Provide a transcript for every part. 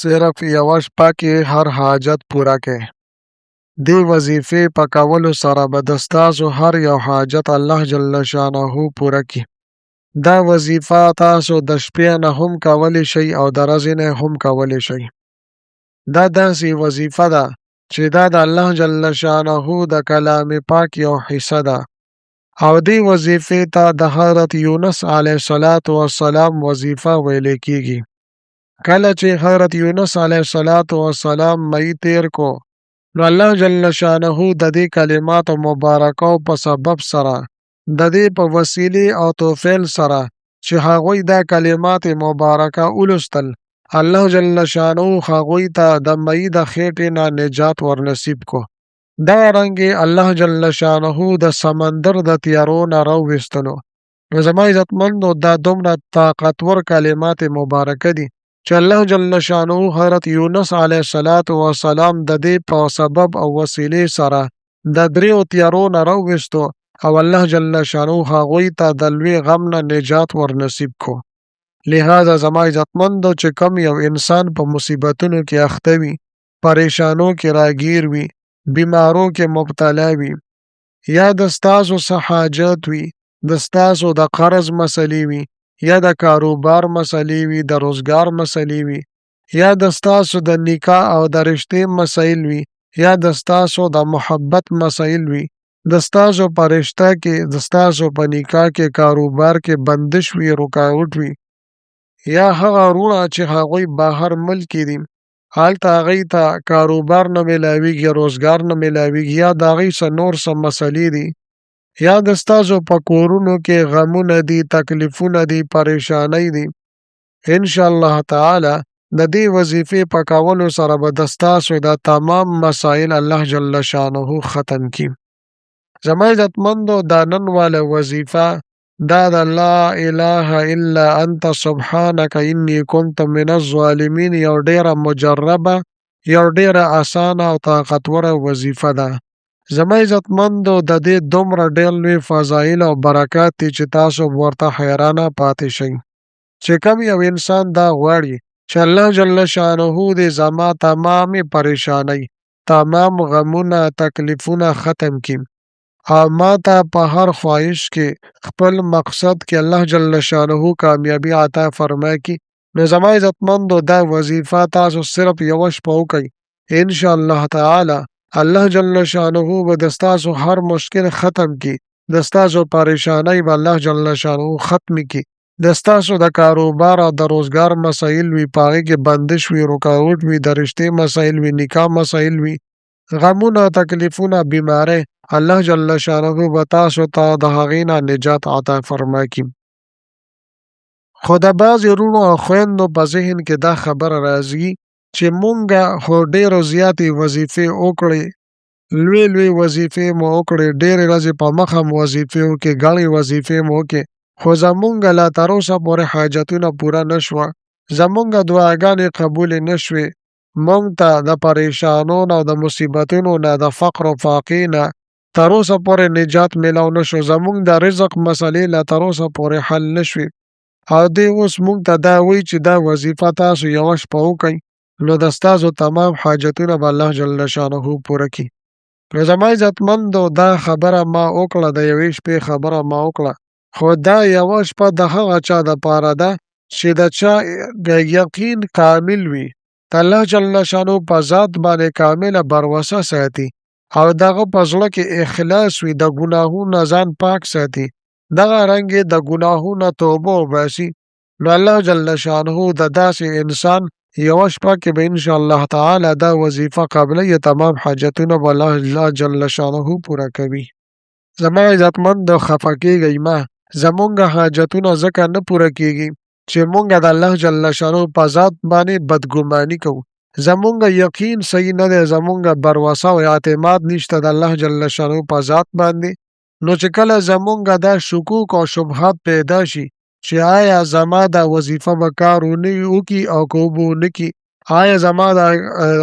صرف یوه شپه کې هر حاجت پوره کړئ. دې وظیفې په کولو سره به د ستاسو هر یو حاجت الله جل شانه پوره کړي. دا وظیفه تاسو د شپې نه هم کولی شئ او د ورځې نه هم کولی شئ. دا داسې وظیفه ده چې دا د الله جل شانه د کلام پاک یو حصه ده او دې وظیفې ته د حضرت یونس علیه السلام وظیفه ویل کیږي. کله چې حضرت یونس علیه السلام مئی تیر کو نو الله جل شانه د دې کلماتو مبارکو په سبب سره د دې په وسیلې او توفیل سره چې هغوی دا کلمات مبارکه ولوستل، الله جل شانه هغوی ته د مئی د خېټې نه نجات ورنصیب کو. دا رنګې الله جل شانه د سمندر د تیارو نه راوویستلو. نو زما عزتمندو دا دومره طاقتور کلمات مبارکه دي چې الله جل شانه حضرت یونس علیه السلام د دې په سبب او وسیلې سره د دریو تیارو نه راوویستو او الله جل شانه هغوی ته د لوی غم نه نجات ورنصیب کو. لہذا زما عزتمندو چې کم یو انسان په مصیبتونو کې اخته وي، پریشانو کې راګیر وي، بیمارو کې مبتلا وي، یا د ستاسو څه حاجت وي، د ستاسو د قرض مسلې وي، یا د کاروبار مسلې وي، د روزګار مسلې وي، یا د ستاسو د نکاح او د رشتې مسایل وي، یا د ستاسو د محبت مسایل وي، د ستاسو په رشته کې، د ستاسو په نکاح کې، کاروبار کې بندش وي، رکاوټ وي، یا هغه وروڼه چې هغوی بهر ملک کې دي، هلته هغوی ته کاروبار نه میلاویږي، روزګار نه میلاویږي، یا د هغوی څه نور څه مسلې دي، یا د ستاسو په کورونو کې غمونه دي، تکلیفونه دي، پریشانۍ دي، انشاءالله تعالی د دې وظیفې په کولو سره به د ستاسو د تمام مسایل الله جل شانه ختم کړي. زما عزتمندو دا نن واله وظیفه دا د لا اله الا انت سبحانک انی کنت من الظالمین یو ډیره مجربه، یو ډیره اسانه او طاقتوره وظیفه ده. زما عزتمندو د دې دومره ډېر لوی فضایل او برکات دي چې تاسو ورته حیرانه پاتې شئ. چې کم یو انسان دا غواړي چې الله جل شانه دې زما تمامې پریشانۍ، تمام غمونه، تکلیفونه ختم کړي او ما ته په هر خواهش کې خپل مقصد کې الله جل شانه کامیابی عطا فرمای کړي، نو زما عزتمندو دا وظیفه تاسو صرف یوه شپه وکئ. انشاءالله تعالی الله جل شانه به د ستاسو هر مشکل ختم کړي، د ستاسو پریشانۍ به الله جل شانه ختم کړي، د ستاسو د کاروبار او د روزګار مسایل وي، په هغې کې بندش وي، رکاوټ وي، د رشتې مسایل وي، نکاح مسایل وي، غمونه، تکلیفونه، بیمارۍ، الله جل شانه به تاسو ته د هغې نه نجات عطا فرما کړي. خو د بعضې وروڼو او خویندو په ذهن کې دا خبره راځي چې مونږه خو ډېرو زیاتې وظیفې وکړې، لوی لوی وظیفې مو وکړې، ډېرې ورځې په مخه مو وظیفې وکړې، ګڼې وظیفې مو وکړې، خو زمونږ لا تر اوسه پورې حاجتونه پوره نه شوه، زمونږ دعاګانې قبولې نه شوې، مونږ ته د پریشانو نه او د مصیبتونو نه، د فقر و فاقې نه تر اوسه پورې نجات میلاو نه شو، زمونږ د رزق مسلې لا تر اوسه پورې حل نه شوې، او دی اوس مونږ ته دا وایي چې دا وظیفه تاسو یوه شپه وکئ نو د ستاسو تمام حاجتونه به الله جل شانه پوره کړي. نو زما عزتمندو دا خبره ما وکړه، د یوې شپې خبره ما وکړه، خو دا یوه شپه د هغه چا دپاره ده چې د چا یقین کامل وي، د الله جل شانه په ذات باندې کامله بروسه ساتي او دغه په زړه کې اخلاص وي، د ګناهونو ځان پاک ساتي، دغه رنګې د ګناهونو توبه وباسي، نو الله جل شانه د داسې انسان یوه شپه کې به انشاءالله تعالی دا وظیفه قبله تمام حاجتونه به الله جل شانه پوره کوي. زما عزتمندو خفه کیږئ مه، زمونږ حاجتونه ځکه نه پوره کیږي چې مونږ د الله جل شانه په ذات باندې بدګماني کوو، زمونږ یقین صحیح نه دی، زمونږ بروسه او اعتماد نشته د الله جل شانه په ذات باندې. نو چې کله زمونږ دا شکوک او شبهات پیدا شي چې آیا زما دا وظیفه به کار وکړي او که به ونه کړي، آیا زما دا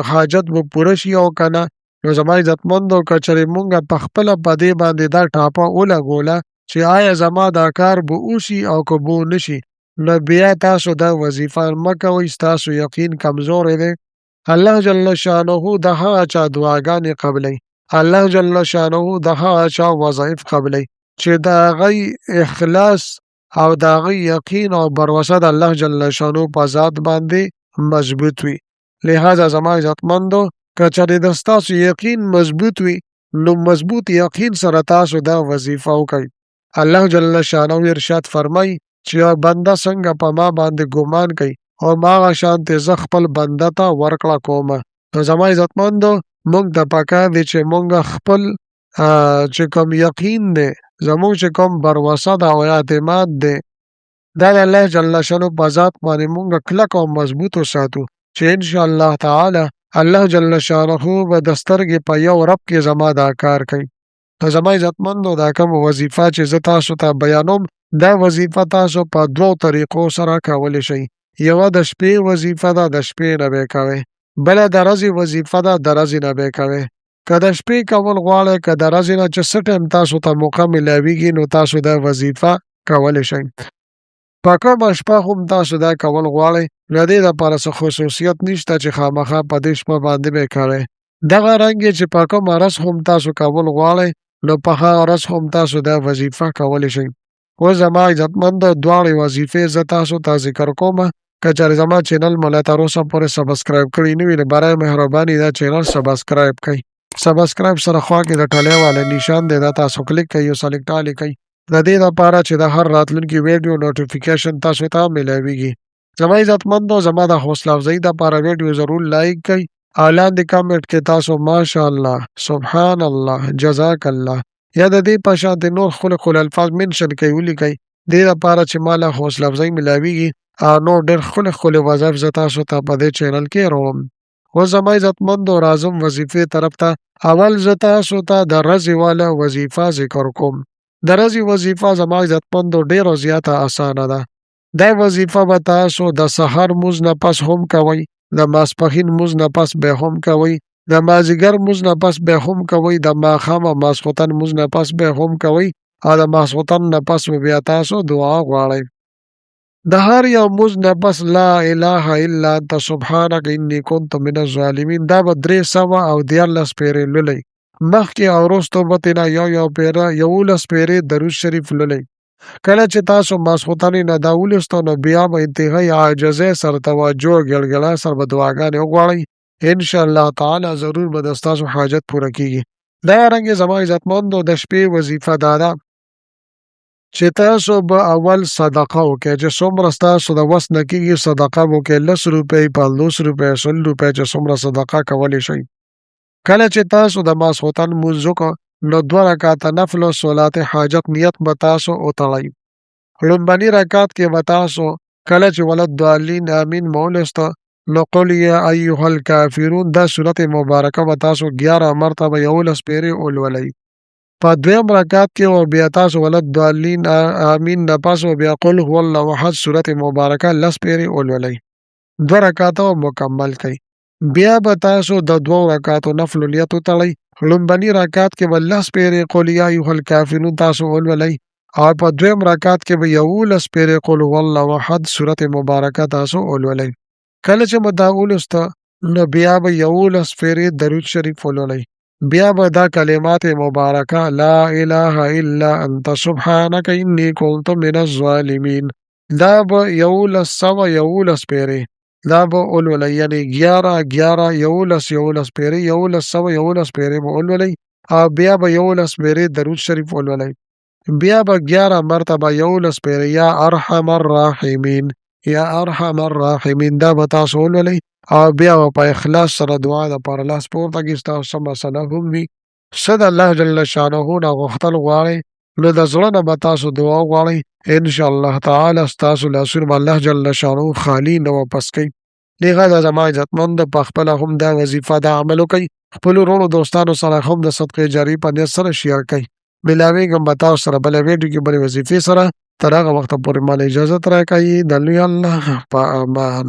حاجت به پوره شي او که نه، نو زما عزتمندو که چېرې مونږ په خپله په دې باندې دا ټاپه ولګوله چې آیا زما دا کار به وشي او که به ونه شي، نو بیا تاسو دا وظیفه مه کوئ، ستاسو یقین کمزوری دی. الله جل شانه د هغه چا دعاګانې قبلوي. الله جل شانه د هغه چا وظایف قبلوي چې د هغوی اخلاص او د هغوی یقین او بروسه د الله جل شانه په ذات باندې مضبوط وي. لہذا زما عزتمندو که چېرې د ستاسو یقین مضبوط وي نو مضبوط یقین سره تاسو دا وظیفه وکئ. الله جل شانه ارشاد فرمایي چې یو بنده څنګه په ما باندې ګمان کوي او ما هغه شانتې زه خپل بنده ته ورکړه کومه. نو زما عزتمندو موږ ته پکار دی چې موږ خپل چې کوم یقین دی، زموږ چې کوم بروسه ده او اعتماد دی، دا د الله جل شانه په ذات باندې موږ کلک او مضبوط وساتو چې انشاءالله تعالی الله جل شانه به د سترګې په یو رب کې زما دا کار کوي. نو زما عزتمندو دا کوم وظیفه چې زه تاسو ته بیانوم دا وظیفه تاسو په دوو طریقو سره کولی شئ. یوه د شپې وظیفه ده، د شپې نه به یې کوئ. بله د ورځې وظیفه ده، د ورځې نه به یې کوئ. که د شپې کول غواړئ که د ورځې نه چې څه ټایم تاسو ته موقع میلاویږي نو تاسو دا وظیفه کولی شئ. په کومه شپه هم تاسو دا کول غواړئ نو د دې دپاره څه خصوصیت نشته چې خامخا په دې شپه باندې به یې کوئ. دغه رنګې چې په کومه ورځ هم تاسو کول غواړئ نو په هغه ورځ هم تاسو دا وظیفه کولی شئ. اوس زما عزتمندو دواړې وظیفې زه تاسو ته ذکر کومه. که چېرې زما چینل مو لا تر اوسه پورې سبسکرایب کړی نه وي نو برای مهرباني دا چینل سبسکرایب کړئ. سبسکرایب سره خوا کې د ټلۍ والا نشان دی دا تاسو کلیک کړئ او سلیکټ آل یې کړئ د دې دپاره چې د هر راتلونکي ویډیو نوټیفیکیشن تاسو ته میلاویږي. زما عزتمندو زما د حوصله افزایي دپاره ویډیو ضرور لایک کړئ او لاندې کامنټ کې تاسو ماشاءالله، سبحان الله، جزاک الله یا د دې په شان د نور ښکلي الفاظ منشن کوئ ولیکئ دې دپاره چې ما له حوصله افزایي میلاویږي او نور ډېر ښکلي وظایف زه تاسو ته په دې چینل کې روم. اوس زما عزتمندو راځم وظیفې طرف ته. اول زه تاسو ته د ورځې والا وظیفه ذکر کوم. د ورځې وظیفه زما عزتمندو ډېره زیاته اسانه ده. دا وظیفه به تاسو د سحر مونځ نه پس هم کوئ، د ماسپښین مونځ نه پس بیا هم کوئ، د مازدیګر مونځ نه پس بیا هم کوئ، د ماښام او ماسخوتن مونځ نه پس بیا هم کوئ او د ماسخوتن نه پس بیا تاسو دعا غواړئ. د هر یو مونځ نه پس لا اله الا انت سبحانک انی کنت من الظالمین دا به 314 پیرې لولئ. مخکې او وروستو به ترېنه یو پیره 11 پیرې درود شریف لولئ. کله چې تاسو ماسخوتنې نه دا ولوستو نو بیا به انتهایی عاجزۍ سره توجه او ګړګړا سره به دعاګانې وغواړئ. انشاءالله تعالی ضرور به د ستاسو حاجت پوره کېږي. دارنګې زما عزتمندو د شپې وظیفه دا ده چې تاسو به اول صدقه وکئ چې څومره ستاسو د وس نه کېږي صدقه به وکئ 10 روپۍ، 50 روپۍ، 100 روپۍ چې څومره صدقه کولی شئ. کله چې تاسو د ماسخوتن مونځ وکړو نو 2 رکعته نفل او صلات حاجت نیت به تاسو وتړئ. لومبني رکعت کې به تاسو کله چې ولضالین آمین مو ولوسته نو قل یا ایها الکافرون دا صورت مبارکه به تاسو 11 مرتبه 11 پیرې ولولئ. په دویم رکعت کې او بیا تاسو ولضالین آمین نه پس او بیا قل هو الله احد صورت مبارکه 10 پیرې ولولئ. 2 رکعته مکمل کړئ. بیا به تاسو د 2 رکعاتو نفل نیت وتړئ. لومبني رکعت کې به 10 پیرې قل یا ایها الکافرون تاسو ولولئ او په دویم رکعت کې به 11 پیرې قل هو الله احد صورت مبارکه تاسو ولولئ. کله چې مو دا ولوسته نو بیا به 11 پیرې درود شریف ولولئ. بیا به دا کلمات مبارکه لا اله الا انت سبحانک انی کنت من الظالمین دا به 1111 پیرې دا به ولولئ، یعنی 11 11 11 پیرې 1111 پیرې به ولولئ او بیا به 11 پیرې درود شریف ولولئ. بیا به 11 مرتبه 11 پیرې یا ارحم الراحمین یا ارحم الراحمین دا به تاسو ولولئ او بیا به په اخلاص سره دعا دپاره لاس پورته کړئ. ستاسو څه مسله هم وي څه د الله جل شانه نه غوښتل غواړئ نو د زړه نه به تاسو دعا وغواړئ. انشاءالله تعالی ستاسو لاسونه به الله جل شانه خالي نه واپس کوي. لهذا زما عزتمند په خپله هم دا وظیفه دا عمل وکئ. خپلو وروڼو دوستانو سره هم د صدقې جاري په نیت سره شیر کړئ. میلاویږم به تاسو سره بله ویډیو کې بلې وظیفې سره. تر هغه وخته پورې ماله اجازت راکړئ. د لوی الله په امان.